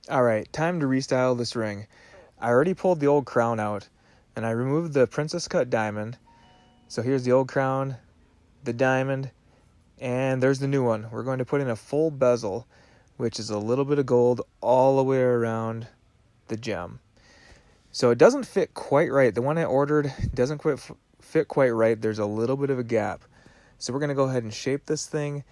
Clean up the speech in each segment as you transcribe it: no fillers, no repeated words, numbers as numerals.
Alright, time to restyle this ring. I already pulled the old crown out, and I removed the princess cut diamond. So here's the old crown, the diamond, and there's the new one. We're going to put in a full bezel, which is a little bit of gold all the way around the gem. So it doesn't fit quite right. The one I ordered doesn't quite fit quite right. There's a little bit of a gap. So we're going to go ahead and shape this thing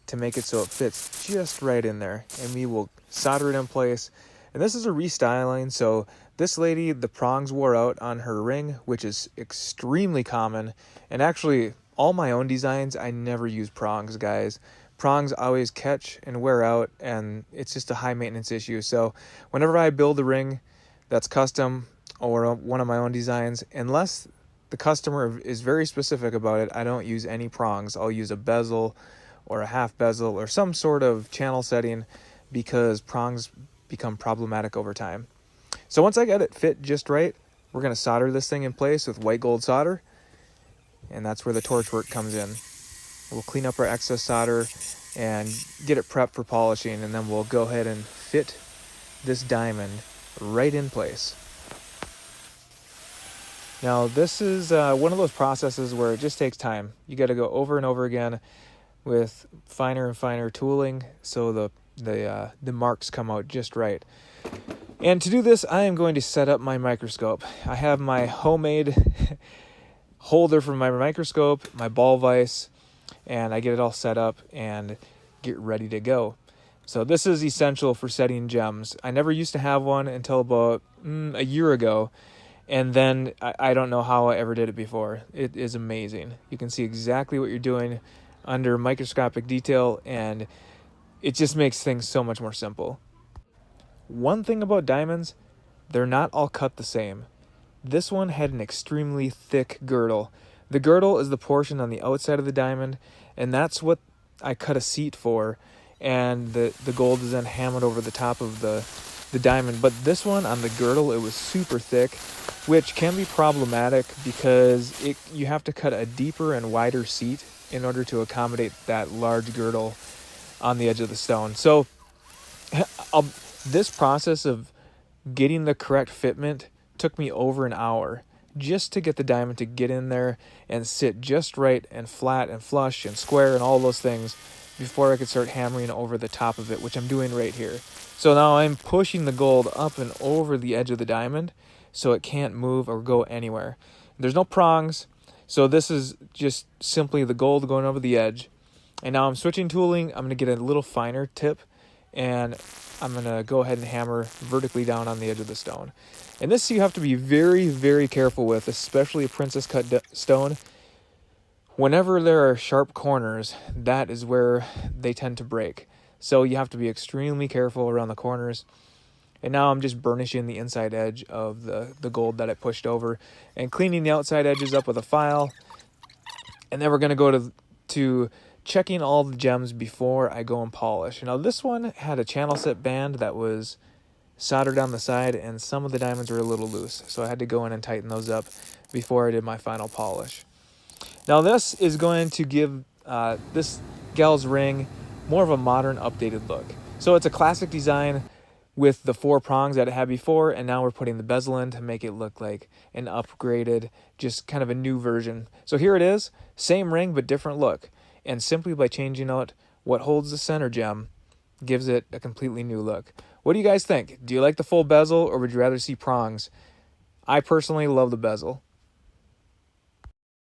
to make it so it fits just right in there. And we will solder it in place. And this is a restyling. So this lady, the prongs wore out on her ring, which is extremely common. And actually, all my own designs, I never use prongs, guys. Prongs always catch and wear out, and it's just a high maintenance issue. So whenever I build a ring that's custom or one of my own designs, unless the customer is very specific about it, I don't use any prongs. I'll use a bezel or a half bezel or some sort of channel setting because prongs become problematic over time. So once I get it fit just right, we're going to solder this thing in place with white gold solder, and that's where the torch work comes in. We'll clean up our excess solder and get it prepped for polishing, and then we'll go ahead and fit this diamond right in place. Now this is one of those processes where it just takes time. You got to go over and over again with finer and finer tooling so the marks come out just right. And to do this, I am going to set up my microscope. I have my homemade holder for my microscope, my ball vise, and I get it all set up and get ready to go. So this is essential for setting gems. I never used to have one until about a year ago, and then I don't know how I ever did it before. It is amazing. You can see exactly what you're doing under microscopic detail, and it just makes things so much more simple. One thing about diamonds, they're not all cut the same. This one had an extremely thick girdle. The girdle is the portion on the outside of the diamond, and that's what I cut a seat for, and the gold is then hammered over the top of the diamond. But this one on the girdle, it was super thick, which can be problematic because you have to cut a deeper and wider seat in order to accommodate that large girdle on the edge of the stone. So this process of getting the correct fitment took me over an hour just to get the diamond to get in there and sit just right and flat and flush and square and all those things before I could start hammering over the top of it, which I'm doing right here. So now I'm pushing the gold up and over the edge of the diamond so it can't move or go anywhere. There's no prongs, so this is just simply the gold going over the edge. And now I'm switching tooling. I'm going to get a little finer tip, and I'm going to go ahead and hammer vertically down on the edge of the stone. And this you have to be very, very careful with, especially a princess cut stone. Whenever there are sharp corners, that is where they tend to break. So you have to be extremely careful around the corners. And now I'm just burnishing the inside edge of the gold that I pushed over and cleaning the outside edges up with a file. And then we're going to go to checking all the gems before I go and polish. Now this one had a channel set band that was soldered on the side, and some of the diamonds were a little loose. So I had to go in and tighten those up before I did my final polish. Now this is going to give this gal's ring more of a modern, updated look. So it's a classic design with the 4 prongs that it had before, and now we're putting the bezel in to make it look like an upgraded, just kind of a new version. So here it is, same ring but different look. And simply by changing out what holds the center gem gives it a completely new look. What do you guys think? Do you like the full bezel, or would you rather see prongs? I personally love the bezel.